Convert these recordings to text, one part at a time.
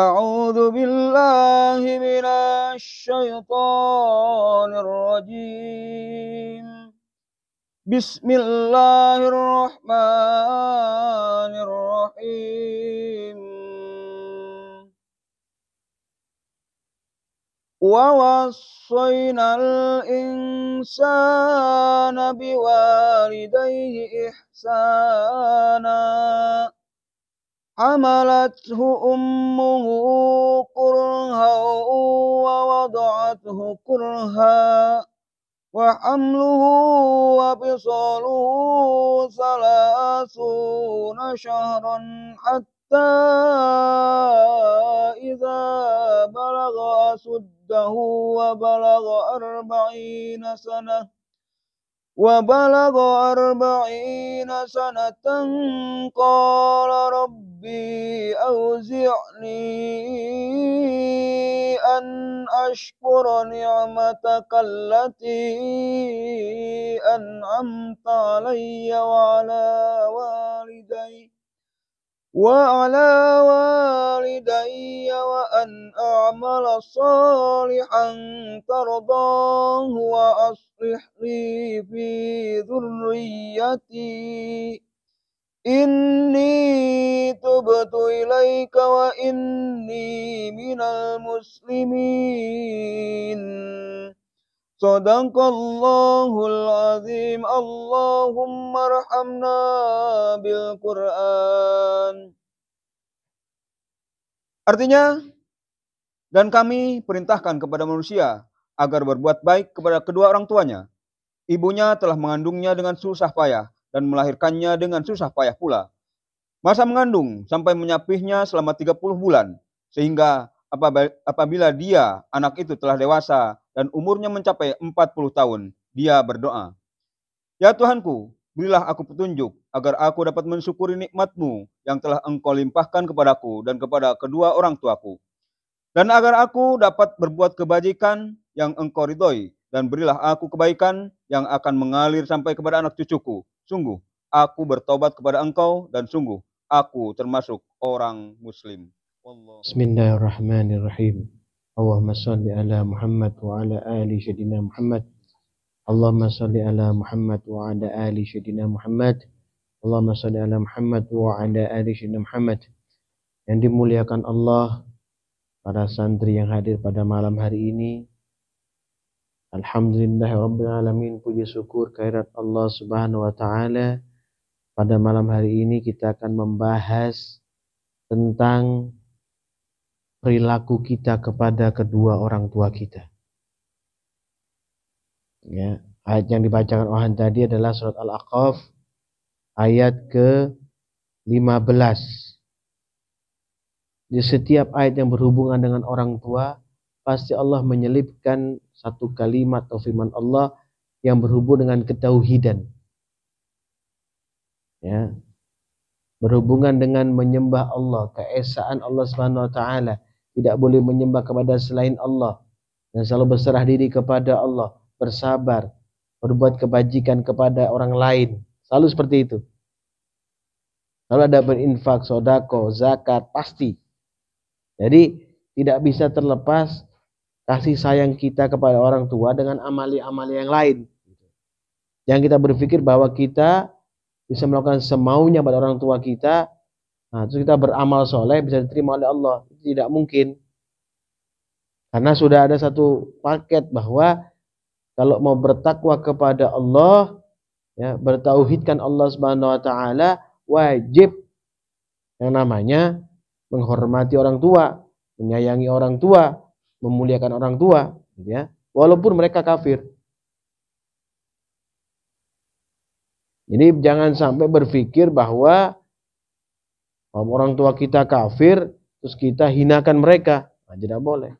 أعوذ بالله من الشيطان الرجيم. بسم الله الرحمن الرحيم. ووصينا الإنسان بوالديه إحسانا حملته أمه كرها ووضعته كرها وحمله وفصاله 30 شهرا حتى إذا بلغ أشده وبلغ 40 سنة قال ربي أوزعني أن أشكر نعمتك التي أنعمت علي وعلى والدي وأن أعمل صالحا ترضاه وأصلح لي في ذريتي إني تبت إليك وإني من المسلمين. Sadaqallahul azim. Allahumma arhamna bil Qur'an. Artinya, dan kami perintahkan kepada manusia agar berbuat baik kepada kedua orang tuanya. Ibunya telah mengandungnya dengan susah payah dan melahirkannya dengan susah payah pula. Masa mengandung sampai menyapihnya selama 30 bulan, sehingga apabila dia, anak itu telah dewasa dan umurnya mencapai 40 tahun, dia berdoa, "Ya Tuhanku, berilah aku petunjuk agar aku dapat mensyukuri nikmat-Mu yang telah Engkau limpahkan kepadaku dan kepada kedua orang tuaku. Dan agar aku dapat berbuat kebajikan yang Engkau ridhoi, dan berilah aku kebaikan yang akan mengalir sampai kepada anak cucuku. Sungguh, aku bertobat kepada Engkau dan sungguh, aku termasuk orang Muslim." Bismillahirrahmanirrahim. Allahumma salli ala Muhammad wa ala ali sayyidina Muhammad. Allahumma salli ala Muhammad wa ala ali sayyidina Muhammad. Allahumma salli ala Muhammad wa ala ali sayyidina Muhammad. Yang dimuliakan Allah, para santri yang hadir pada malam hari ini, alhamdulillahirabbil alamin, puji syukur kehadirat Allah Subhanahu wa taala. Pada malam hari ini kita akan membahas tentang perilaku kita kepada kedua orang tua kita. Ya, ayat yang dibacakan Ohan tadi adalah surat Al-A'qaf ayat ke-15. Di setiap ayat yang berhubungan dengan orang tua, pasti Allah menyelipkan satu kalimat atau firman Allah yang berhubung dengan ketauhidan. Ya, berhubungan dengan menyembah Allah, keesaan Allah Subhanahu wa taala. Tidak boleh menyembah kepada selain Allah, dan selalu berserah diri kepada Allah, bersabar, berbuat kebajikan kepada orang lain, selalu seperti itu. Kalau ada berinfak, sodako, zakat, pasti. Jadi tidak bisa terlepas kasih sayang kita kepada orang tua dengan amali-amali yang lain. Jangan kita berpikir bahwa kita bisa melakukan semaunya pada orang tua kita, nah, terus kita beramal soleh bisa diterima oleh Allah. Tidak mungkin. Karena sudah ada satu paket bahwa kalau mau bertakwa kepada Allah, ya, bertauhidkan Allah Subhanahu wa taala, wajib yang namanya menghormati orang tua, menyayangi orang tua, memuliakan orang tua, ya, walaupun mereka kafir. Jadi jangan sampai berpikir bahwa orang tua kita kafir, terus kita hinakan mereka. Nah, tidak boleh.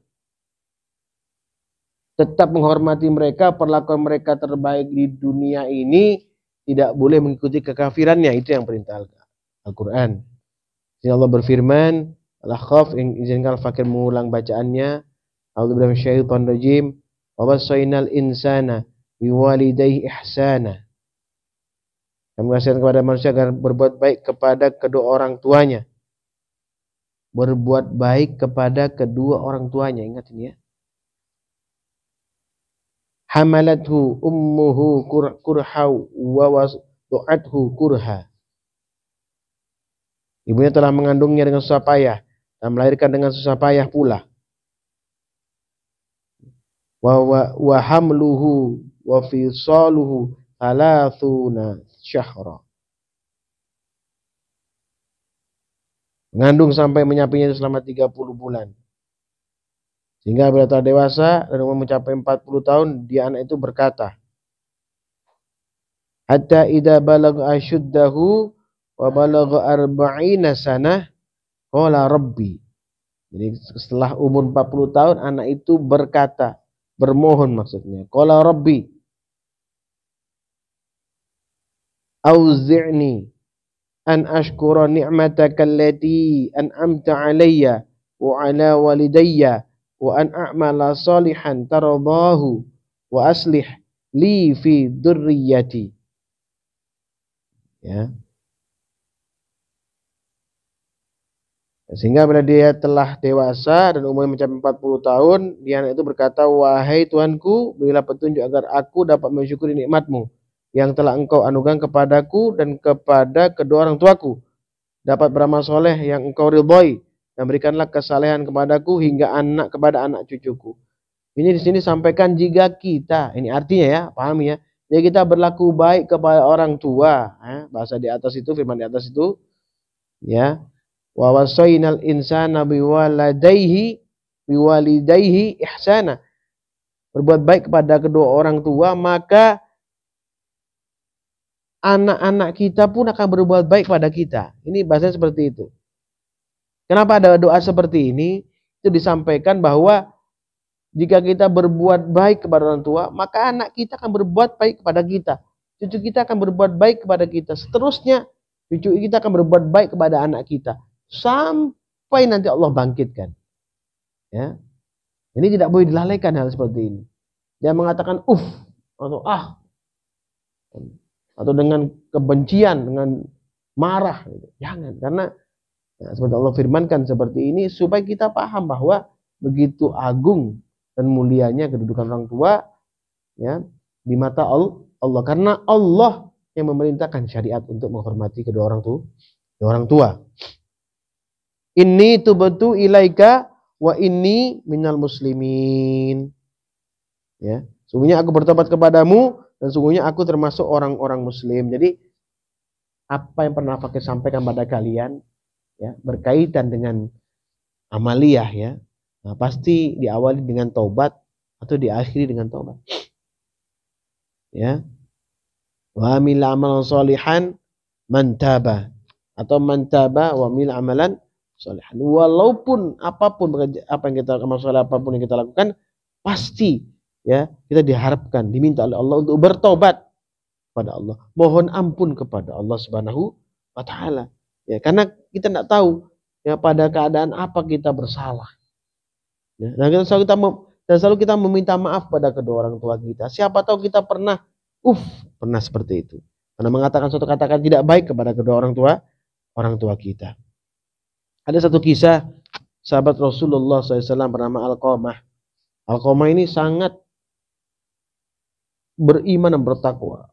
Tetap menghormati mereka, perlakuan mereka terbaik di dunia ini, tidak boleh mengikuti kekafirannya. Itu yang perintah Al-Quran. Jadi Allah berfirman, Al-Ahqaf, izinkan Fakir mengulang bacaannya. A'udzubillahi minasyaitonir rajim. Wa wassaynal insana biwalidayhi ihsana. Kami wasiatkan kepada manusia agar berbuat baik kepada kedua orang tuanya. berbuat baik kepada kedua orang tuanya. Ingat ini ya. Hamalathu ummuhu kurha wa wadu'athu kurha. Ibunya telah mengandungnya dengan susah payah dan melahirkan dengan susah payah pula. Wa hamluhu wa fisaluhu 30 syahra. Mengandung sampai menyapinya selama 30 bulan. Sehingga bila telah dewasa dan umur mencapai 40 tahun, dia anak itu berkata, hatta idza balagha ashuddahu wa balagha 40 sanah qala rabbi. Jadi setelah umur 40 tahun anak itu berkata, bermohon maksudnya, qala rabbi auzi'ni an ashkura ni'mataka allati an'amta 'alayya wa 'ala walidayya wa an a'mala salihan taradahu wa aslih li fi dzurriyyati. Ya. Sehingga bila dia telah dewasa dan umurnya mencapai 40 tahun, dia anak itu berkata, wahai Tuhanku, berilah petunjuk agar aku dapat mensyukuri nikmat-Mu yang telah Engkau anugerahkan kepadaku dan kepada kedua orang tuaku, dapat beramal soleh yang Engkau ridhoi, dan berikanlah kesalehan kepadaku hingga anak kepada anak cucuku. Ini di sini sampaikan jika kita, ini artinya ya, pahami ya, jika kita berlaku baik kepada orang tua, bahasa di atas itu, firman di atas itu, ya, wa wasainal insana biwalidayhi ihsana, berbuat baik kepada kedua orang tua, maka anak-anak kita pun akan berbuat baik pada kita. Ini bahasa seperti itu. Kenapa ada doa seperti ini? Itu disampaikan bahwa jika kita berbuat baik kepada orang tua, maka anak kita akan berbuat baik kepada kita. Cucu kita akan berbuat baik kepada kita. Seterusnya, cucu kita akan berbuat baik kepada anak kita. Sampai nanti Allah bangkitkan. Ya. Ini tidak boleh dilalaikan hal seperti ini. Jangan mengatakan atau atau dengan kebencian, dengan marah. Jangan, karena seperti Allah firmankan seperti ini supaya kita paham bahwa begitu agung dan mulianya kedudukan orang tua, ya, di mata Allah, karena Allah yang memerintahkan syariat untuk menghormati kedua orang tua. Inni tubtu ilaika wa inni minal muslimin. Ya, sungguhnya aku bertobat kepadamu dan sungguhnya aku termasuk orang-orang muslim. Jadi apa yang pernah pakai sampaikan pada kalian, ya, berkaitan dengan amaliyah, ya, nah, pasti diawali dengan taubat atau diakhiri dengan taubat. Ya, wa amil amalan sholihan man taba, atau man taba wa amil amalan sholihan. Walaupun apapun apa yang kita amal soleh, apapun yang kita lakukan, pasti, ya, kita diharapkan, diminta oleh Allah untuk bertobat kepada Allah, mohon ampun kepada Allah Subhanahu wa taala. Ya, karena kita tidak tahu, ya, pada keadaan apa kita bersalah. Ya, dan selalu kita meminta maaf pada kedua orang tua kita. Siapa tahu kita pernah seperti itu. Karena mengatakan suatu kata-kata tidak baik kepada kedua orang tua kita. Ada satu kisah sahabat Rasulullah SAW bernama Alqamah. Alqamah ini sangat beriman dan bertakwa.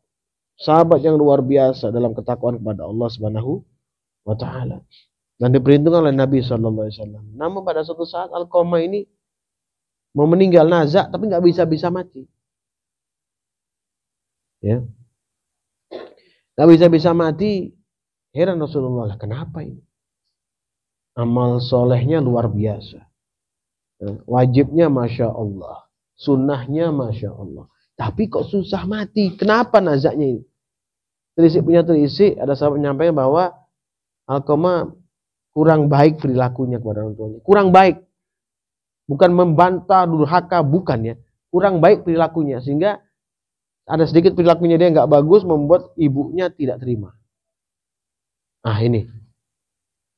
Sahabat yang luar biasa dalam ketakwaan kepada Allah Subhanahu wa taala. Dan diperhitungkan oleh Nabi SAW. Namun pada suatu saat Alqamah ini mau meninggal nazak, tapi nggak bisa mati. Ya, nggak bisa mati. Heran Rasulullah, kenapa ini? Amal solehnya luar biasa, wajibnya masya Allah, sunnahnya masya Allah, tapi kok susah mati? Kenapa nazaknya ini? Terisik, ada sahabat menyampaikan bahwa Alqamah kurang baik perilakunya kepada orang tuanya. Kurang baik. Bukan membantah, durhaka, bukan, ya. Kurang baik perilakunya. Sehingga ada sedikit perilakunya dia nggak bagus, membuat ibunya tidak terima. Ini.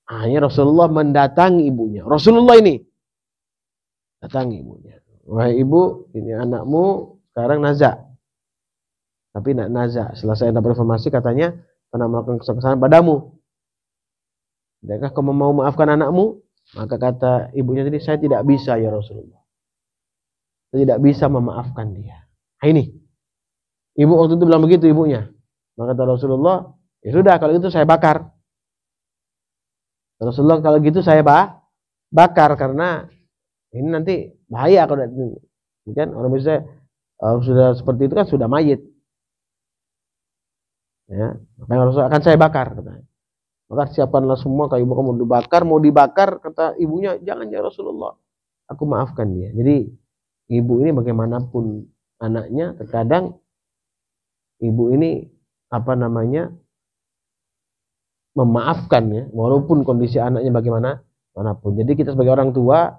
Akhirnya Rasulullah mendatangi ibunya. Rasulullah ini datangi ibunya. Wahai ibu, ini anakmu sekarang nazak. Tapi nak nazak. Setelah saya dapat informasi, katanya pernah melakukan kesalahan padamu. Adakah kamu mau maafkan anakmu? Maka kata ibunya tadi, saya tidak bisa ya Rasulullah. Saya tidak bisa memaafkan dia. Nah, ini. Ibu waktu itu bilang begitu ibunya. Maka kata Rasulullah, ya sudah kalau itu saya bakar. Rasulullah kalau gitu saya bakar karena ini nanti bahaya kalau kan orang bisa sudah seperti itu kan sudah mayit. Ya, makanya Rasulullah akan saya bakar katanya. Maka siapkanlah semua kayu bakar mau dibakar kata ibunya, jangan ya Rasulullah. Aku maafkan dia. Jadi ibu ini bagaimanapun anaknya terkadang ibu ini memaafkan ya, walaupun kondisi anaknya bagaimanapun. Jadi kita sebagai orang tua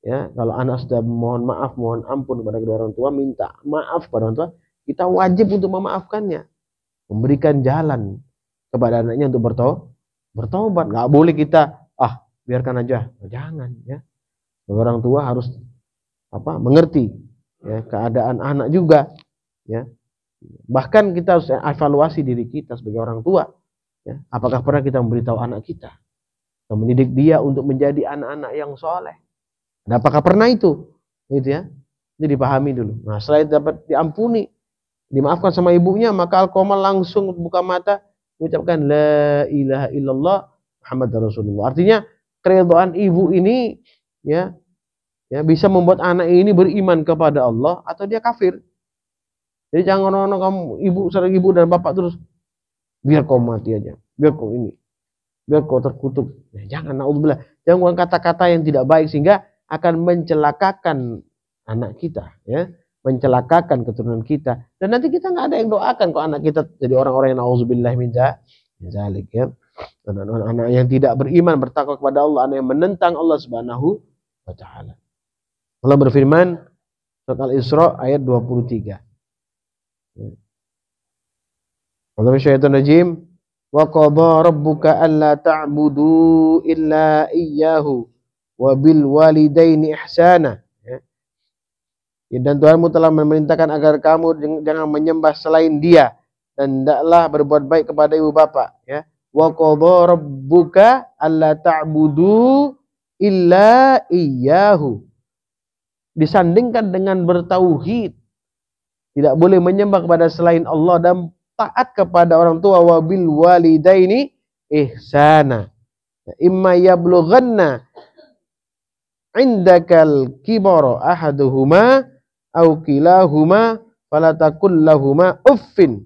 ya, kalau anak sudah mohon maaf, mohon ampun kepada kedua orang tua, minta maaf kepada orang tua, kita wajib untuk memaafkannya, memberikan jalan kepada anaknya untuk bertobat. Nggak boleh kita biarkan aja, jangan ya. Sebagai orang tua harus mengerti ya keadaan anak juga ya. Bahkan kita harus evaluasi diri kita sebagai orang tua ya. Apakah pernah kita memberitahu anak kita atau mendidik dia untuk menjadi anak-anak yang soleh? Dan apakah pernah itu gitu ya? Itu dipahami dulu. Nah, setelah itu dapat diampuni, dimaafkan sama ibunya, maka Alqamah langsung buka mata mengucapkan la ilaha illallah Muhammad Rasulullah. Artinya keridhaan ibu ini ya bisa membuat anak ini beriman kepada Allah atau dia kafir. Jadi jangan orang kamu ibu dan bapak terus biar kau mati aja, biar kau ini, biar kau terkutuk. Nah, jangan, naudzubillah, jangan ngomong kata-kata yang tidak baik sehingga akan mencelakakan anak kita, ya, mencelakakan keturunan kita. Dan nanti kita nggak ada yang doakan kok anak kita jadi orang-orang yang naudzubillah min dzalik, ya. Anak yang tidak beriman, bertakwa kepada Allah, anak yang menentang Allah Subhanahu wa taala. Allah berfirman surat Al-Isra ayat 23. Allah syaitan rajim, wa qadha rabbuka alla ta'budu illa iyyahu wa bil walidaini ihsana. Dan Tuhanmu telah memerintahkan agar kamu jangan menyembah selain Dia dan hendaklah berbuat baik kepada ibu bapak, ya. Wa qadha rabbuka alla ta'budu illa iyyahu. Disandingkan dengan bertauhid, tidak boleh menyembah kepada selain Allah dan taat kepada orang tua. Wabil walidaini ihsana. Imma yablughanna indakal kibara ahaduhuma aw kilahuma fala taqul lahumā uffin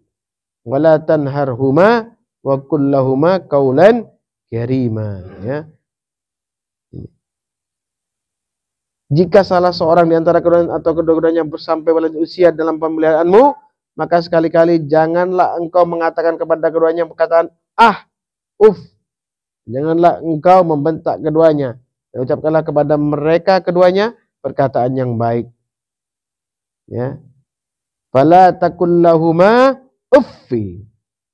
wa la tanharhuma wa qul lahumā qawlan karīmā, ya. Jika salah seorang di antara keduanya atau kedua-duanya sampai lanjut usia dalam pemeliharaanmu, maka sekali-kali janganlah engkau mengatakan kepada keduanya perkataan uff. Janganlah engkau membentak keduanya. Dan ucapkanlah kepada mereka keduanya perkataan yang baik. Ya. Fala taqul lahumā uffin.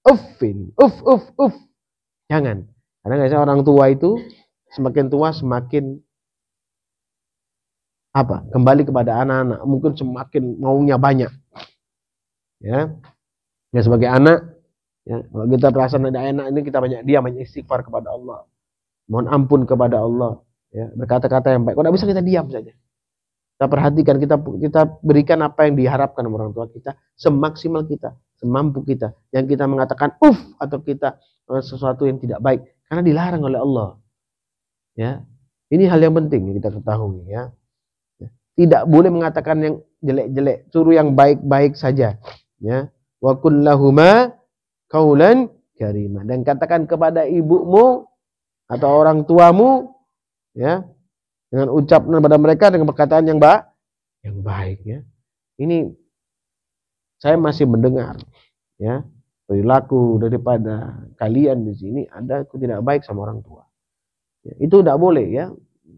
Uff. Jangan. Karena guys, orang tua itu semakin tua semakin kembali kepada anak-anak, mungkin semakin maunya banyak, ya. Ya sebagai anak, ya, kalau kita perasaan ada enak ini kita banyak istighfar kepada Allah, mohon ampun kepada Allah, ya, berkata-kata yang baik. Kalau tidak bisa kita diam saja, kita perhatikan, kita berikan apa yang diharapkan orang tua kita semaksimal kita, semampu kita. Yang kita mengatakan atau kita sesuatu yang tidak baik karena dilarang oleh Allah, ya. Ini hal yang penting yang kita ketahui, ya. Tidak boleh mengatakan yang jelek-jelek, suruh yang baik-baik saja, ya. Wa qul lahumā qawlan karīmā, dan katakan kepada ibumu atau orang tuamu, ya, dengan ucapan kepada mereka dengan perkataan yang baik, ya. Ini saya masih mendengar, ya, perilaku daripada kalian di sini ada tidak baik sama orang tua, ya, itu tidak boleh, ya.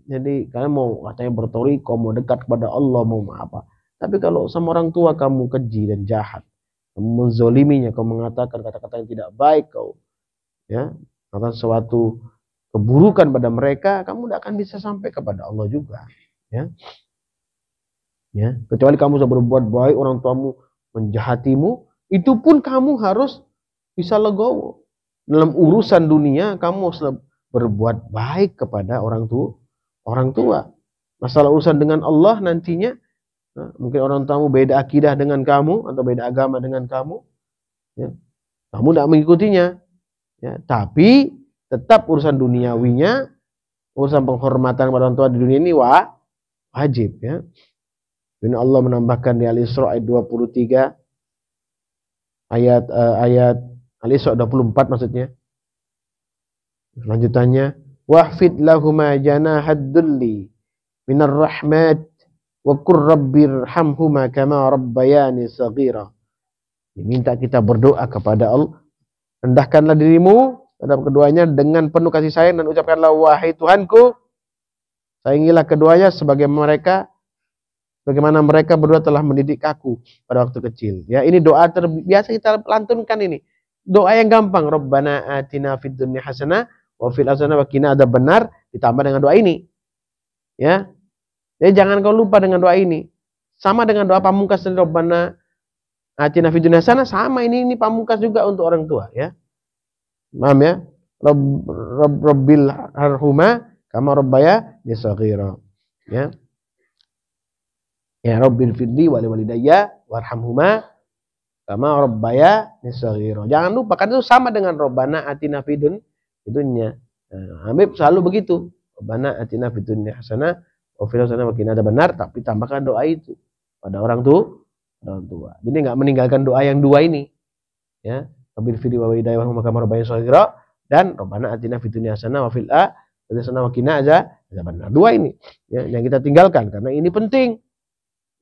Jadi kalian mau katanya bertoriko, mau dekat kepada Allah, mau apa. Tapi kalau sama orang tua kamu keji dan jahat, kamu menzoliminya, kamu mengatakan kata-kata yang tidak baik, kau, ya, maka suatu keburukan pada mereka, kamu tidak akan bisa sampai kepada Allah juga, ya. Ya, kecuali kamu sudah berbuat baik, orang tuamu menjahatimu, itu pun kamu harus bisa legowo. Dalam urusan dunia, kamu harus berbuat baik kepada orang orang tua. Masalah urusan dengan Allah nantinya, mungkin orang tuamu beda akidah dengan kamu atau beda agama dengan kamu, ya. Kamu tidak mengikutinya, ya. Tapi tetap urusan duniawinya, urusan penghormatan kepada orang tua di dunia ini wajib, ya. Ini Allah menambahkan di Al-Isra ayat 23, ayat Al-Isra 24 maksudnya. Lanjutannya, wahfid lahuma janahad dhulli minar rahmat wa qur rabbirhamhuma kama rabbayani saghira. Diminta kita berdoa kepada Allah, rendahkanlah dirimu terhadap keduanya dengan penuh kasih sayang dan ucapkanlah, wahai Tuhanku, sayangilah keduanya bagaimana mereka berdua telah mendidik aku pada waktu kecil. Ya, ini doa terbiasa kita lantunkan ini. Doa yang gampang, Rabbana atina fid dunya hasanah wa fil akhirati wa qina adzabannar, ditambah dengan doa ini. Ya. Jadi jangan kau lupa dengan doa ini. Sama dengan doa pamungkas dari Rabbana atina fid dunya hasanah, sama ini pamungkas juga untuk orang tua, ya. Paham ya? Rabbil harhuma kama rabbayani shaghira. Ya. Ya Rabbil firli wali walidayya warhamhuma kama rabbayani shaghira. Jangan lupa, kan itu sama dengan Rabbana atina fid dunya. Habib selalu begitu. Rabbana atina fid dunya hasanah wa fil akhirati wa qina adzabannar, tapi tambahkan doa itu pada orang tua. Jadi enggak meninggalkan doa yang dua ini. Ya, Rabbil firli wali walidayya warhamhuma kama rabbayani shaghira dan Rabbana atina fid dunya hasanah wa fil akhirati hasanah wa qina adzabannar. Dua ini, ya, yang kita tinggalkan karena ini penting.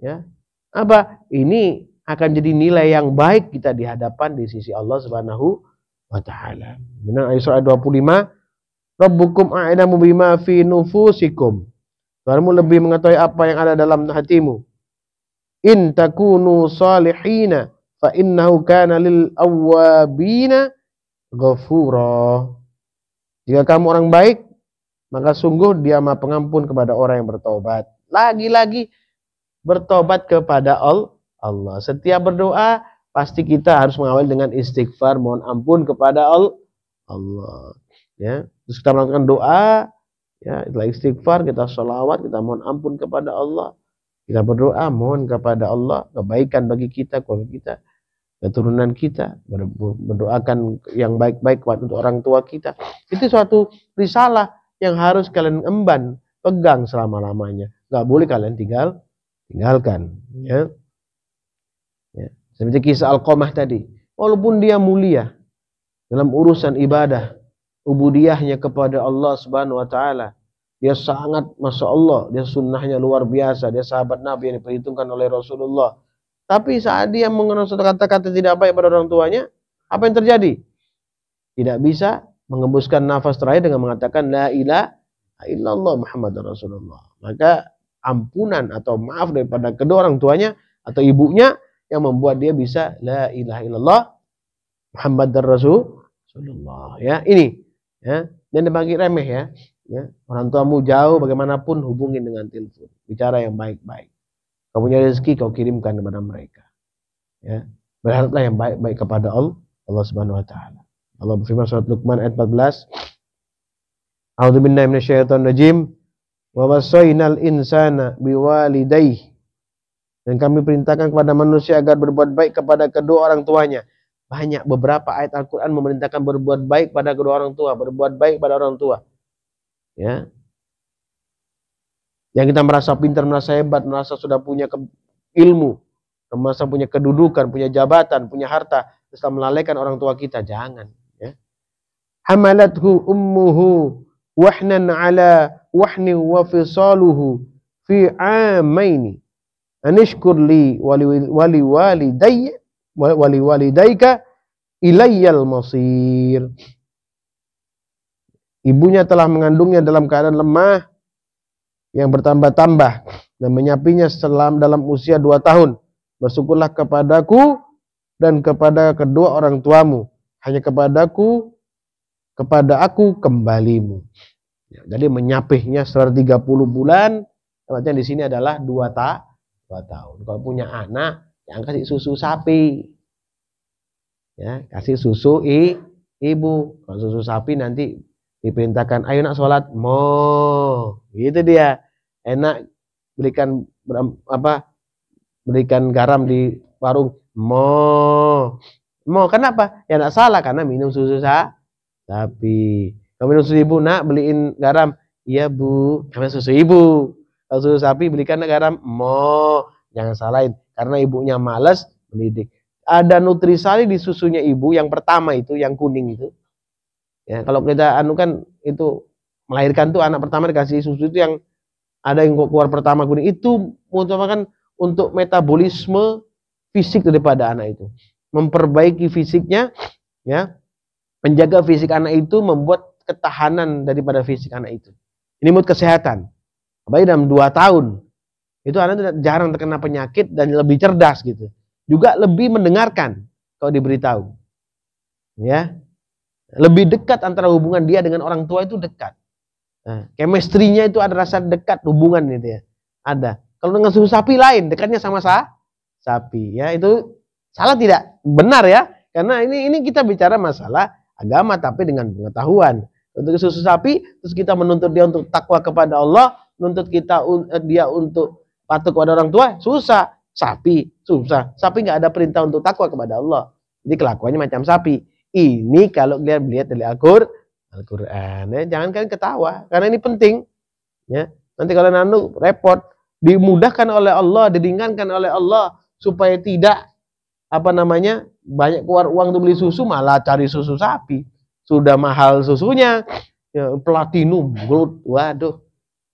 Ya, apa? Ini akan jadi nilai yang baik kita di hadapan di sisi Allah Subhanahu wa taala. Benar ayat 25, Rabbukum a'lamu bima fi nufusikum. Tuhanmu lebih mengetahui apa yang ada dalam hatimu. In takunu salihina fa innahu kana lil awwabina ghafura. Jika kamu orang baik, maka sungguh Dia Maha Pengampun kepada orang yang bertobat. Lagi-lagi bertobat kepada Allah. Setiap berdoa pasti kita harus mengawali dengan istighfar, mohon ampun kepada Allah. Ya, terus kita melakukan doa, ya, setelah istighfar kita sholawat, kita mohon ampun kepada Allah. Kita berdoa, mohon kepada Allah kebaikan bagi kita, keluarga kita, keturunan kita, berdoakan yang baik-baik untuk orang tua kita. Itu suatu risalah yang harus kalian emban, pegang selama-lamanya. Gak boleh kalian tinggalkan, ya. Ya. Seperti kisah Alqamah tadi, walaupun dia mulia dalam urusan ibadah, ubudiyahnya kepada Allah Subhanahu wa taala, dia sangat, masya Allah, dia sunnahnya luar biasa, dia sahabat Nabi yang diperhitungkan oleh Rasulullah. Tapi saat dia mengenal suatu kata-kata tidak baik pada orang tuanya, apa yang terjadi? Tidak bisa mengembuskan nafas terakhir dengan mengatakan la ilaha illallah Muhammadur Rasulullah. Maka ampunan atau maaf daripada kedua orang tuanya atau ibunya yang membuat dia bisa la ilaha illallah Muhammadar Rasulullah. Ya, ini, ya, dan dibagi remeh, ya. Ya, orang tuamu jauh bagaimanapun hubungin dengan telepon, bicara yang baik-baik. Kau punya rezeki kau kirimkan kepada mereka. Ya, berharaplah yang baik-baik kepada Allah Subhanahu wa taala. Allah berfirman surat Luqman ayat 14. A'udzubillahi minasyaitonirrajim. Wa wasainal insana biwalidayhi. Dan kami perintahkan kepada manusia agar berbuat baik kepada kedua orang tuanya. Banyak beberapa ayat Al-Qur'an memerintahkan berbuat baik pada kedua orang tua, berbuat baik pada orang tua. Ya. Yang kita merasa pintar, merasa hebat, merasa sudah punya ilmu, merasa punya kedudukan, punya jabatan, punya harta, terus melalaikan orang tua kita, jangan, ya. Hamalathu ummuhu wahnan ala wahni wa fisaluhu fi amaini anishkur li wali walidayka ilayyal masir. Ibunya telah mengandungnya dalam keadaan lemah yang bertambah-tambah dan menyapinya dalam usia 2 tahun. Bersyukurlah kepadaku dan kepada kedua orang tuamu. Hanya kepada aku kembalimu. Ya, jadi menyapihnya setelah 30 bulan, tempatnya di sini adalah 2 tahun. Kalau punya anak, jangan kasih susu sapi. Ya, kasih susu ibu. Kalau susu sapi nanti Diperintahkan, ayo nak sholat, mo, gitu dia. Enak berikan berikan garam di warung, mo. Kenapa? Ya nak salah karena minum susu sapi. Kalau minum susu ibu, nak beliin garam, iya bu, karena susu ibu. Kalau susu sapi belikan garam, mo. Jangan salahin karena ibunya malas mendidik. Ada nutrisari di susunya ibu yang pertama itu, yang kuning itu. Ya, kalau kita kan itu melahirkan tuh anak pertama dikasih susu itu yang ada yang keluar pertama kuning itu merupakan untuk metabolisme fisik daripada anak itu, memperbaiki fisiknya, ya, menjaga fisik anak itu, membuat ketahanan daripada fisik anak itu. Ini menurut kesehatan. Apalagi dalam 2 tahun itu anak jarang terkena penyakit dan lebih cerdas gitu. Juga lebih mendengarkan kalau diberitahu, ya. Lebih dekat antara hubungan dia dengan orang tua itu dekat. Nah, chemistry-nya itu ada rasa dekat hubungan gitu ya. Ada. Kalau dengan susu sapi lain, dekatnya sama sapi ya. Itu salah tidak? Benar ya. Karena ini kita bicara masalah agama tapi dengan pengetahuan. Untuk susu sapi terus kita menuntut dia untuk takwa kepada Allah, menuntut dia untuk patuh kepada orang tua, susah. Sapi susah. Sapi nggak ada perintah untuk takwa kepada Allah. Jadi kelakuannya macam sapi. Ini kalau lihat dari Al-Quran, ya, jangan kalian ketawa, karena ini penting. Ya, nanti kalau nanu repot, dimudahkan oleh Allah, diringankan oleh Allah, supaya tidak banyak keluar uang untuk beli susu, malah cari susu sapi. Sudah mahal susunya, ya, platinum, gold, waduh,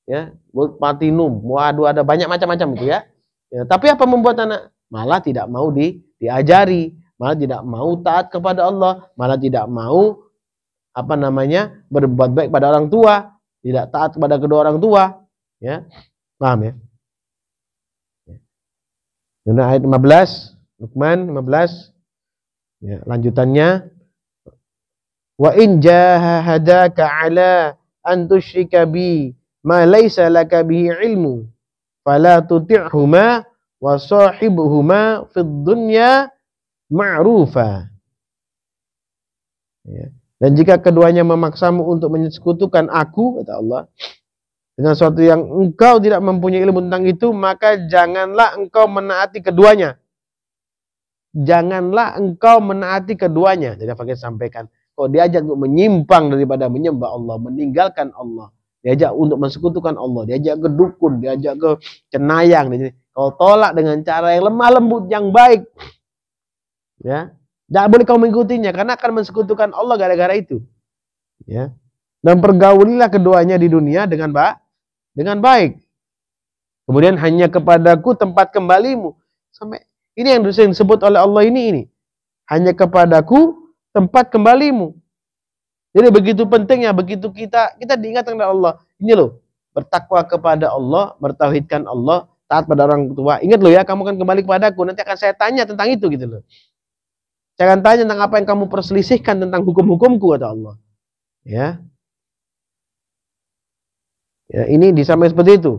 ya, gold, platinum, waduh, ada banyak macam-macam itu ya. Ya. Tapi apa membuat anak malah tidak mau diajari? Malah tidak mau taat kepada Allah, malah tidak mau berbuat baik pada orang tua, tidak taat kepada kedua orang tua, ya. Paham ya? Nah, ayat 15, Luqman 15. Ya, lanjutannya, wa in jahadaka ala an tusyrika bi ma laysa laka bihi ilmu fala tuti'huma wa sahibuhuma fid dunya ma'rufa. Ya. Dan jika keduanya memaksamu untuk menyekutukan aku, kata Allah, dengan sesuatu yang engkau tidak mempunyai ilmu tentang itu, maka janganlah engkau menaati keduanya. Janganlah engkau menaati keduanya. Jadi apa kita sampaikan? Kalau diajak untuk menyimpang daripada menyembah Allah, meninggalkan Allah, diajak untuk mensekutukan Allah, diajak ke dukun, diajak ke cenayang, kalau tolak dengan cara yang lemah lembut, yang baik, ya, jangan boleh kau mengikutinya karena akan mensekutukan Allah gara-gara itu. Ya. Dan pergaulilah keduanya di dunia dengan baik. Kemudian hanya kepadaku tempat kembalimu. Sampai ini yang disebut oleh Allah ini. Hanya kepadaku tempat kembalimu. Jadi begitu pentingnya, begitu kita diingatkan oleh Allah. Ini loh, bertakwa kepada Allah, bertauhidkan Allah, taat pada orang tua. Ingat loh ya, kamu akan kembali kepadaku. Nanti akan saya tanya tentang itu gitu loh. Jangan tanya tentang apa yang kamu perselisihkan tentang hukum-hukumku, kata Allah. Ya. Ya, ini disampaikan seperti itu.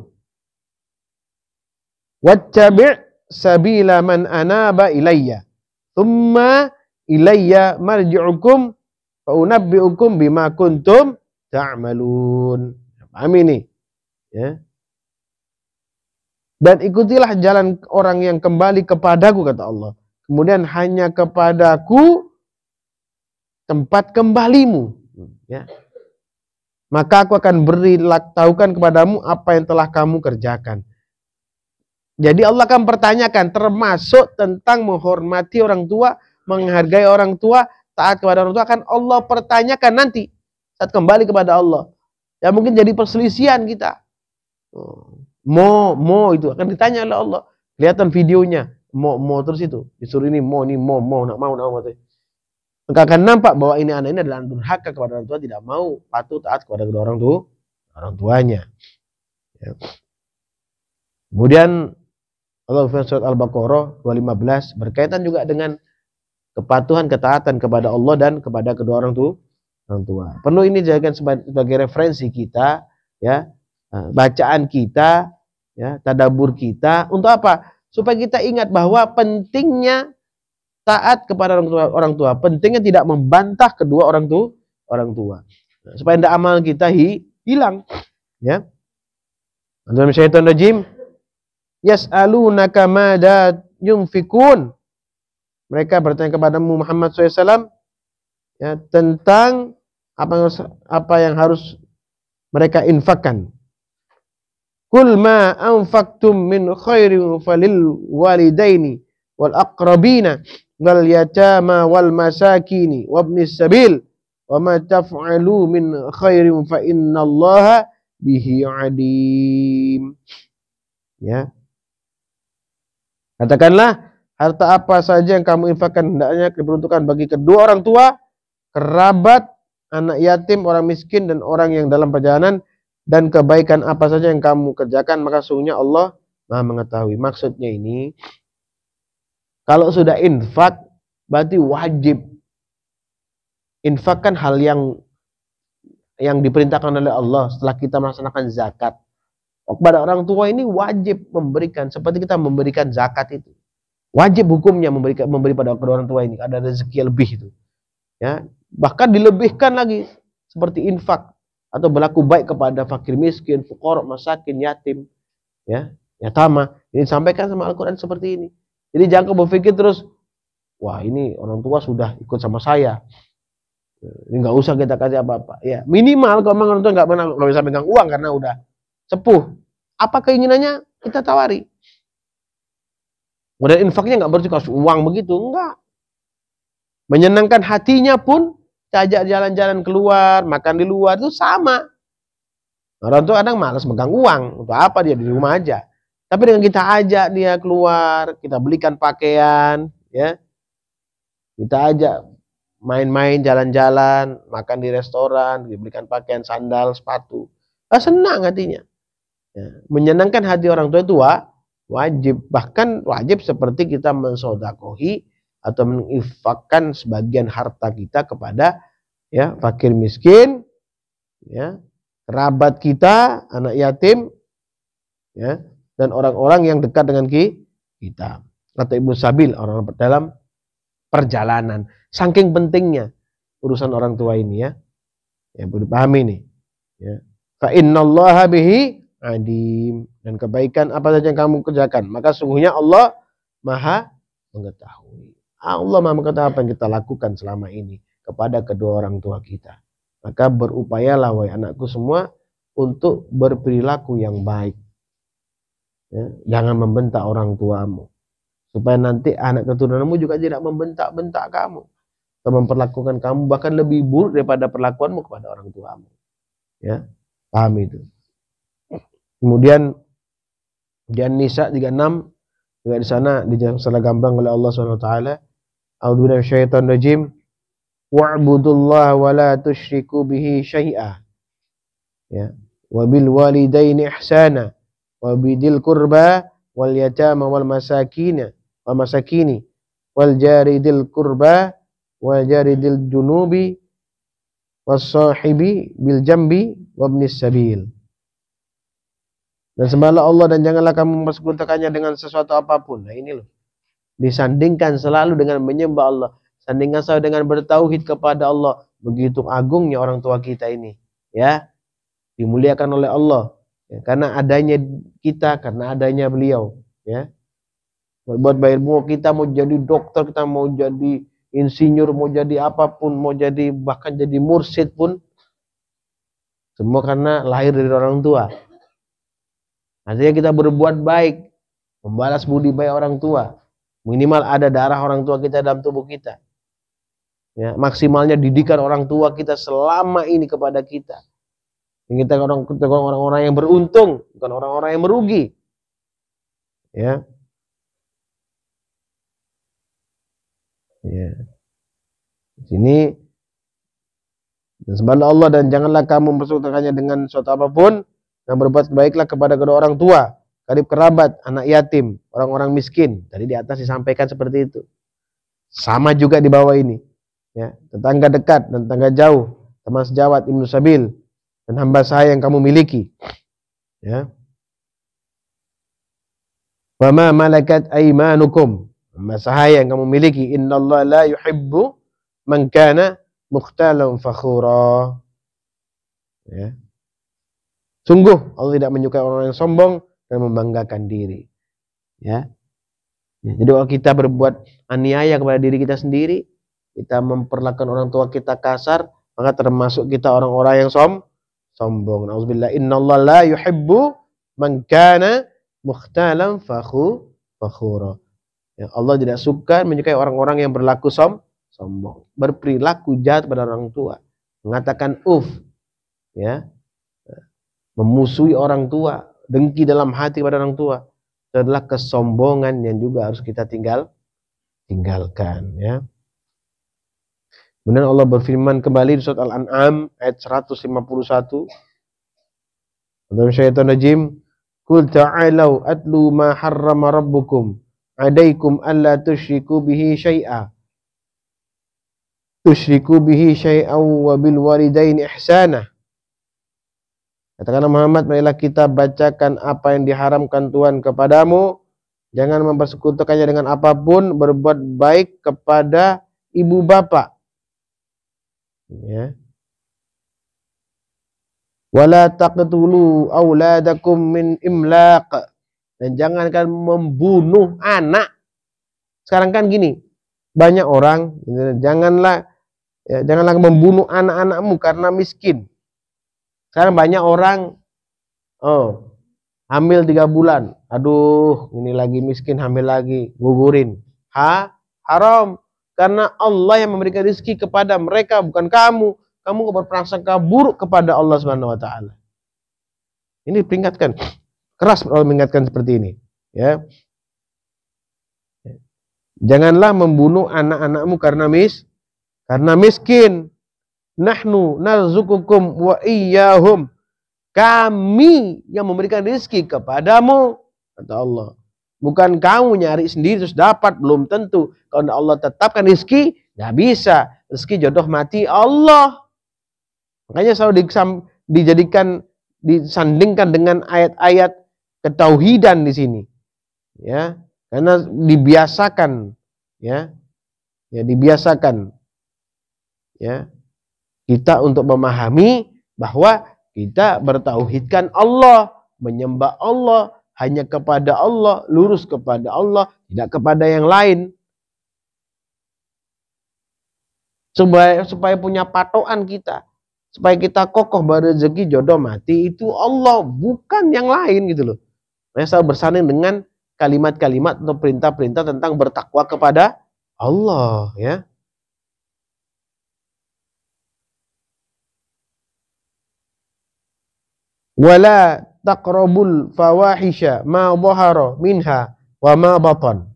Wattabi' sabila man anaba ilayya. Tsumma ilayya marji'ukum fa unabbi'ukum bima kuntum ta'malun. Paham ini? Ya. Dan ikutilah jalan orang yang kembali kepadaku, kata Allah. Kemudian hanya kepadaku tempat kembalimu. Ya. Maka aku akan tahukan kepadamu apa yang telah kamu kerjakan. Jadi Allah akan pertanyakan termasuk tentang menghormati orang tua, menghargai orang tua, taat kepada orang tua, akan Allah pertanyakan nanti saat kembali kepada Allah. Ya mungkin jadi perselisihan kita. Mo itu akan ditanya oleh Allah. Kelihatan videonya. Mo terus itu disuruh ini mo nak mau. Maka akan nampak bahwa ini anak ini adalah durhaka kepada orang tua, tidak mau patuh taat kepada kedua orang tuanya. Ya. Kemudian Allah firman surat Al-Baqarah 215 berkaitan juga dengan kepatuhan, ketaatan kepada Allah dan kepada kedua orang tua. Perlu ini dijadikan sebagai referensi kita, ya, bacaan kita, ya, tadabbur kita. Untuk apa? Supaya kita ingat bahwa pentingnya taat kepada orang tua, pentingnya tidak membantah kedua orang tua. supaya tidak amal kita hilang. Ya. Dalam syaitan rajim, yas'alunaka madza yunfikun. Mereka bertanya kepadamu Muhammad SAW, ya, tentang apa yang harus mereka infakkan. Kul ma anfaqtum min khairin falil walidaini wal aqrabina wal yatama wal masakini wabnis sabil wa ma taf'alu min khairin fa innallaha bihi alim. Ya. Katakanlah, harta apa saja yang kamu infakkan hendaknya diperuntukkan bagi kedua orang tua, kerabat, anak yatim, orang miskin, dan orang yang dalam perjalanan, dan kebaikan apa saja yang kamu kerjakan, maka sungguhnya Allah Maha mengetahui. Maksudnya ini, kalau sudah infak, berarti wajib. Infak kan hal yang diperintahkan oleh Allah setelah kita melaksanakan zakat. Kepada orang tua ini wajib memberikan, seperti kita memberikan zakat itu. Wajib hukumnya memberi pada kedua orang tua ini, ada rezeki lebih itu. Ya, bahkan dilebihkan lagi seperti infak atau berlaku baik kepada fakir miskin, fuqara, masakin, yatim, ya, yatama. Ini disampaikan sama Al-Qur'an seperti ini. Jadi jangan berpikir terus, wah ini orang tua sudah ikut sama saya, ini nggak usah kita kasih apa-apa. Ya, minimal kalau memang orang tua nggak bisa pegang uang karena udah sepuh, apa keinginannya kita tawari. Modal infaknya nggak berarti kasih uang begitu, enggak. Menyenangkan hatinya pun, ajak jalan-jalan keluar, makan di luar, itu sama. Orang tua kadang malas megang uang, untuk apa dia di rumah aja. Tapi dengan kita ajak dia keluar, kita belikan pakaian, ya, kita ajak main-main, jalan-jalan, makan di restoran, dibelikan pakaian, sandal, sepatu, senang hatinya. Ya, menyenangkan hati orang tua itu wajib, bahkan wajib seperti kita mensodakohi atau menginfakkan sebagian harta kita kepada, ya, fakir miskin, ya, kerabat kita, anak yatim, ya, dan orang-orang yang dekat dengan kita, atau ibnu sabil, orang dalam perjalanan. Saking pentingnya urusan orang tua ini, ya, perlu dipahami nih, ya. Fa innallaha bihi adim, dan kebaikan apa saja yang kamu kerjakan, maka sungguhnya Allah Maha mengetahui. Allah Maha mengetahui apa yang kita lakukan selama ini kepada kedua orang tua kita. Maka berupayalah wahai anakku semua untuk berperilaku yang baik. Ya, jangan membentak orang tuamu, supaya nanti anak keturunanmu juga tidak membentak-bentak kamu atau memperlakukan kamu bahkan lebih buruk daripada perlakuanmu kepada orang tuamu. Ya, paham itu. Kemudian di An-Nisa 36 juga di sana dijelaskan secara gamblang oleh Allah Subhanahu wa taala, a'udzubillahi minasyaitonir rajim, wa'budullaha wa la tusyriku bihi syai'a. Ya, wa bil walidaini ihsana wa bidil qurba wal yatama wal masakina wa masakini wal jaridil qurba wal jaridil junubi was sahibi bil jambi wabnis sabil. Dan sembahlah Allah dan janganlah kamu mempersekutukannya dengan sesuatu apapun. Nah ini loh, disandingkan selalu dengan menyembah Allah, sandingkan selalu dengan bertauhid kepada Allah. Begitu agungnya orang tua kita ini, ya, dimuliakan oleh Allah, ya, karena adanya kita, karena adanya beliau, ya. Berbuat baik, mau kita mau jadi dokter, kita mau jadi insinyur, mau jadi apapun, mau jadi bahkan jadi mursyid pun, semua karena lahir dari orang tua. Artinya kita berbuat baik, membalas budi baik orang tua. Minimal ada darah orang tua kita dalam tubuh kita. Ya, maksimalnya didikan orang tua kita selama ini kepada kita. Kita orang-orang yang beruntung, bukan orang-orang yang merugi. Ya. Ya. Di sini, dan sembahlah Allah dan janganlah kamu mempersekutukannya dengan suatu apapun, dan berbuat baiklah kepada kedua orang tua, karib kerabat, anak yatim, orang-orang miskin. Tadi di atas disampaikan seperti itu. Sama juga di bawah ini, ya, tetangga dekat dan tetangga jauh, teman sejawat, ibnu sabil, dan hamba sahaya yang kamu miliki. Ya. Wa ma malakat aymanukum, hamba sahaya yang kamu miliki. Innallaha la yuhibbu man kana mukhtalan fakhura. Ya. Sungguh Allah tidak menyukai orang yang sombong dan membanggakan diri. Ya. Jadi kalau kita berbuat aniaya kepada diri kita sendiri, kita memperlakukan orang tua kita kasar, maka termasuk kita orang-orang yang sombong. Nauzubillah, innallaha la yuhibbu man kana mukhtalan fakhura. Ya, Allah tidak suka menyukai orang-orang yang berlaku sombong, berperilaku jahat pada orang tua, mengatakan ya, memusuhi orang tua, dengki dalam hati pada orang tua. Itu adalah kesombongan yang juga harus kita tinggalkan, ya. Kemudian Allah berfirman kembali di surat Al-An'am ayat 151. Dalam syaitan rajim, "Qul ta'alau atlu ma harrama rabbukum 'alaikum alla tusyriku bihi syai'a. Tusyriku bihi syai'an wa bil walidaini ihsana." Katakanlah Muhammad, marilah kita bacakan apa yang diharamkan Tuhan kepadamu. Jangan mempersekutukannya dengan apapun, berbuat baik kepada ibu bapak. Ya. Wala taqtulu auladakum min imlaq. Dan jangankan membunuh anak. Sekarang kan gini, banyak orang, janganlah membunuh anak-anakmu karena miskin. Sekarang banyak orang, hamil 3 bulan. Aduh, ini lagi miskin, hamil lagi, gugurin. Haram. Karena Allah yang memberikan rezeki kepada mereka, bukan kamu. Kamu berprasangka buruk kepada Allah Subhanahu wa taala. Ini peringatkan. Keras Allah mengingatkan seperti ini, ya. Janganlah membunuh anak-anakmu karena miskin. Nahnu narzukukum wa iyyahum. Kami yang memberikan rezeki kepadamu, kata Allah. Bukan kamu nyari sendiri terus dapat, belum tentu. Kalau Allah tetapkan rezeki, nggak bisa. Rezeki jodoh mati Allah. Makanya selalu disandingkan dengan ayat-ayat ketauhidan di sini. Ya, karena dibiasakan, ya dibiasakan, ya. Kita untuk memahami bahwa kita bertauhidkan Allah, menyembah Allah, hanya kepada Allah, lurus kepada Allah, tidak kepada yang lain. Supaya punya patokan kita, supaya kita kokoh berezeki jodoh mati, itu Allah, bukan yang lain gitu loh. Saya selalu bersanding dengan kalimat-kalimat atau perintah-perintah tentang bertakwa kepada Allah, ya. Wala taqrabul fawahisha ma dhahara minha wa ma batan.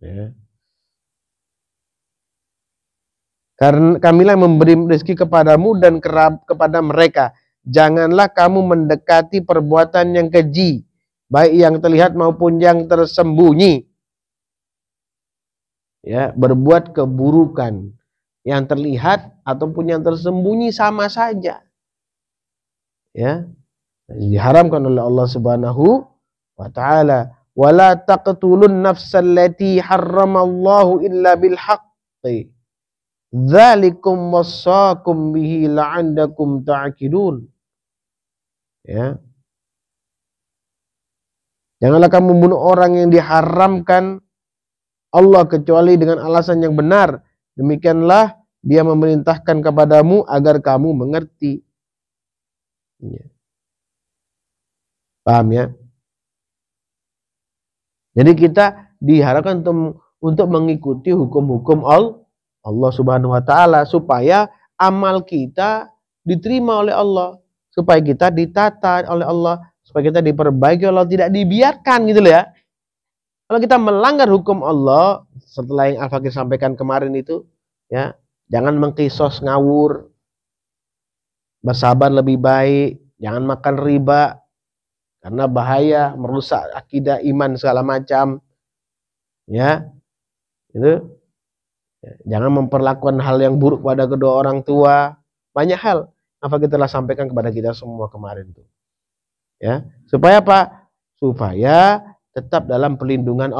Ya. Karena kamilah memberi rezeki kepadamu dan kepada mereka. Janganlah kamu mendekati perbuatan yang keji, baik yang terlihat maupun yang tersembunyi. Ya, berbuat keburukan yang terlihat ataupun yang tersembunyi sama saja. Ya, diharamkan oleh Allah Subhanahu wa taala. Wala taqtulun nafsal lati harramallahu illa bil haqqi. Dzalikum wassakum bihi la'andakum ta'qilun. Ya. Janganlah kamu membunuh orang yang diharamkan Allah kecuali dengan alasan yang benar. Demikianlah Dia memerintahkan kepadamu agar kamu mengerti. Ya. Paham ya? Jadi kita diharapkan untuk mengikuti hukum-hukum Allah Subhanahu wa taala supaya amal kita diterima oleh Allah, supaya kita ditata oleh Allah, supaya kita diperbaiki oleh Allah, tidak dibiarkan gitu loh ya. Kalau kita melanggar hukum Allah setelah yang Al-Fakir sampaikan kemarin itu, ya, jangan mengkisos ngawur. Bersabar lebih baik, jangan makan riba karena bahaya, merusak akidah, iman segala macam. Ya. Itu. Jangan memperlakukan hal yang buruk pada kedua orang tua. Banyak hal apa kita telah sampaikan kepada kita semua kemarin itu. Ya, supaya apa? Supaya tetap dalam perlindungan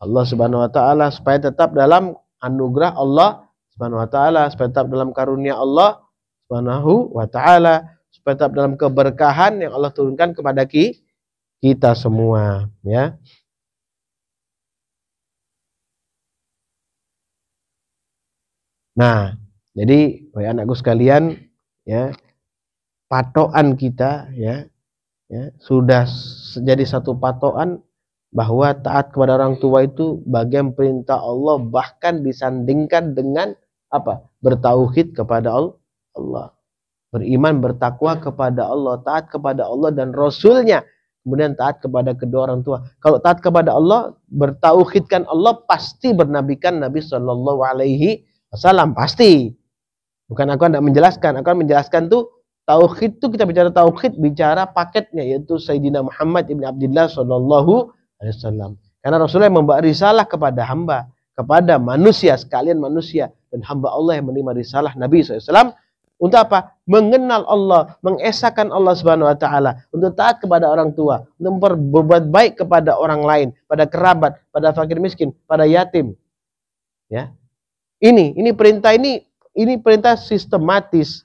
Allah Subhanahu wa taala, supaya tetap dalam anugerah Allah Subhanahu wa taala, supaya tetap dalam karunia Allah Subhanahu wa taala, supaya tetap dalam keberkahan yang Allah turunkan kepada kita semua, ya. Nah, jadi wahai anakku sekalian, ya, patokan kita, ya, sudah jadi satu patokan bahwa taat kepada orang tua itu bagian perintah Allah, bahkan disandingkan dengan apa? Bertauhid kepada Allah, beriman, bertakwa kepada Allah, taat kepada Allah dan Rasulnya, kemudian taat kepada kedua orang tua. Kalau taat kepada Allah, bertauhidkan Allah, pasti bernabikan Nabi Shallallahu Alaihi Wasallam, pasti. Bukan aku tidak menjelaskan, aku menjelaskan tuh tauhid tuh, kita bicara tauhid, bicara paketnya, yaitu Sayyidina Muhammad ibn Abdullah Shallallahu Alaihi Wasallam. Karena Rasulullah yang membawa risalah kepada hamba, kepada manusia, sekalian manusia, dan hamba Allah yang menerima risalah Nabi SAW. Untuk apa? Mengenal Allah, mengesahkan Allah Subhanahu Wa Taala, untuk taat kepada orang tua, untuk berbuat baik kepada orang lain, pada kerabat, pada fakir miskin, pada yatim. Ya, ini perintah ini perintah sistematis,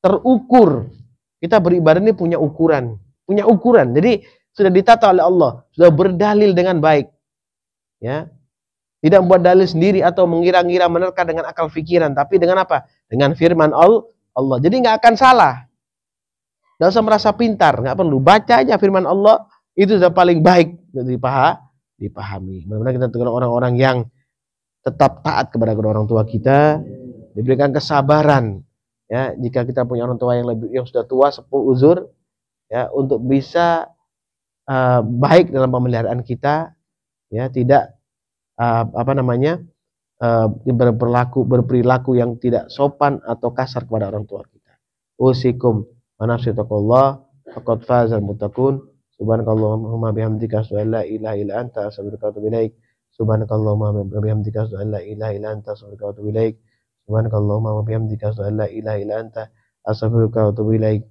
terukur. Kita beribadah ini punya ukuran. Jadi sudah ditata oleh Allah, sudah berdalil dengan baik. Ya. Tidak membuat dalil sendiri atau mengira-ngira menerka dengan akal pikiran, tapi dengan apa? Dengan firman Allah. Jadi nggak akan salah. Nggak usah merasa pintar, nggak perlu. Baca aja firman Allah, itu sudah paling baik untuk dipahami. Mudah-mudahan kita tergolong orang-orang yang tetap taat kepada kedua orang tua kita, diberikan kesabaran, ya, jika kita punya orang tua yang sudah tua, sepuh, uzur, ya, untuk bisa baik dalam pemeliharaan kita, ya, tidak berperilaku yang tidak sopan atau kasar kepada orang tua kita. Usikum manafsitakullah faqad fazal muttaqun. Subhanakallahumma bihamdika asyhadu an la ilaha illa anta astaghfiruka wa atubu ilaik. Subhanakallahumma bihamdika asyhadu an la ilaha illa anta astaghfiruka wa atubu ilaik. Subhanakallahumma bihamdika asyhadu an la ilaha illa anta astaghfiruka wa atubu ilaik.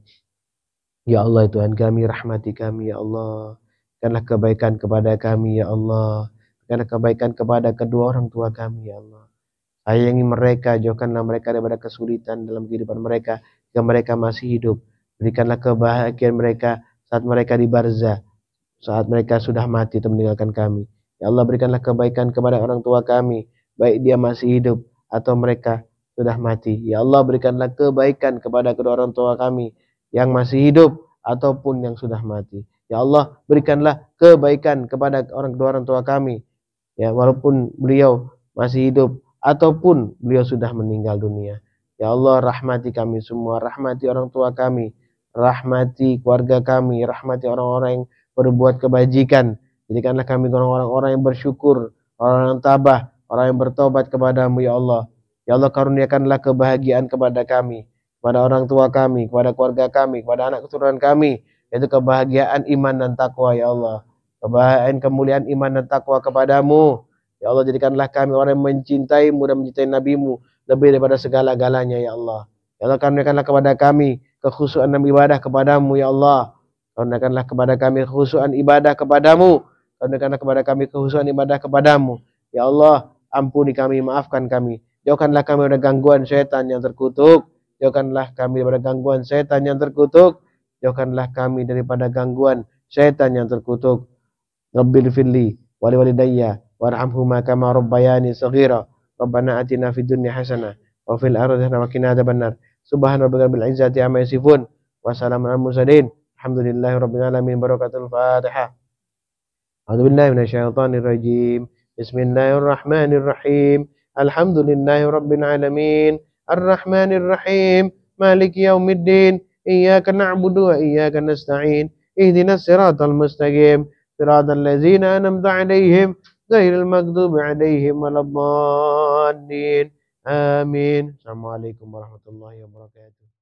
Ya Allah, Tuhan kami, rahmati kami ya Allah. Berikanlah kebaikan kepada kami ya Allah. Berikanlah kebaikan kepada kedua orang tua kami ya Allah. Sayangi mereka, jauhkanlah mereka daripada kesulitan dalam kehidupan mereka jika mereka masih hidup. Berikanlah kebahagiaan mereka saat mereka di barzah, saat mereka sudah mati atau meninggalkan kami. Ya Allah, berikanlah kebaikan kepada orang tua kami, baik dia masih hidup atau mereka sudah mati. Ya Allah, berikanlah kebaikan kepada kedua orang tua kami yang masih hidup ataupun yang sudah mati. Ya Allah, berikanlah kebaikan kepada kedua orang tua kami, ya, walaupun beliau masih hidup ataupun beliau sudah meninggal dunia. Ya Allah, rahmati kami semua, rahmati orang tua kami, rahmati keluarga kami, rahmati orang-orang yang berbuat kebajikan. Jadikanlah kami orang-orang yang bersyukur, orang yang tabah, orang yang bertobat kepadamu ya Allah. Ya Allah, karuniakanlah kebahagiaan kepada kami, kepada orang tua kami, kepada keluarga kami, kepada anak keturunan kami, yaitu kebahagiaan iman dan takwa ya Allah. Kebahagiaan, kemuliaan iman dan takwa kepadamu. Ya Allah, jadikanlah kami orang yang mencintaimu dan mencintai nabimu lebih daripada segala-galanya ya Allah. Ya Allah, karuniakanlah kepada kami kekhusyuan dalam ibadah kepadamu ya Allah. Karuniakanlah kepada kami kekhusyuan ibadah kepadamu. Karuniakanlah kepada kami kekhusyuan ibadah kepadamu. Ya Allah, ampuni kami, maafkan kami. Jauhkanlah kami dari gangguan syaitan yang terkutuk. Jauhkanlah kami daripada gangguan syaitan yang terkutuk. Jauhkanlah kami daripada gangguan syaitan yang terkutuk. Rabbil firli wali walidayya warhamhuma kama rabbayani shaghira. Rabbana atina fid dunya hasanah wa fil akhirati hasanah wa qina adzabannar. Subhana rabbika rabbil izzati amma yasifun wa salamun alal mursalin. Alhamdulillahi rabbil alamin. Barakatul Fatihah. A'udzu billahi minasyaitonir rajim. Bismillahirrahmanirrahim. Alhamdulillahi rabbil alamin. Arrahmanir rahim. Maliki yaumiddin. Iyyaka na'budu wa iyyaka nasta'in. Ihdinas siratal mustaqim. Siratal ladzina an'amta 'alaihim ghairil maghdubi 'alaihim waladdallin. Amin. Assalamualaikum warahmatullahi wabarakatuh.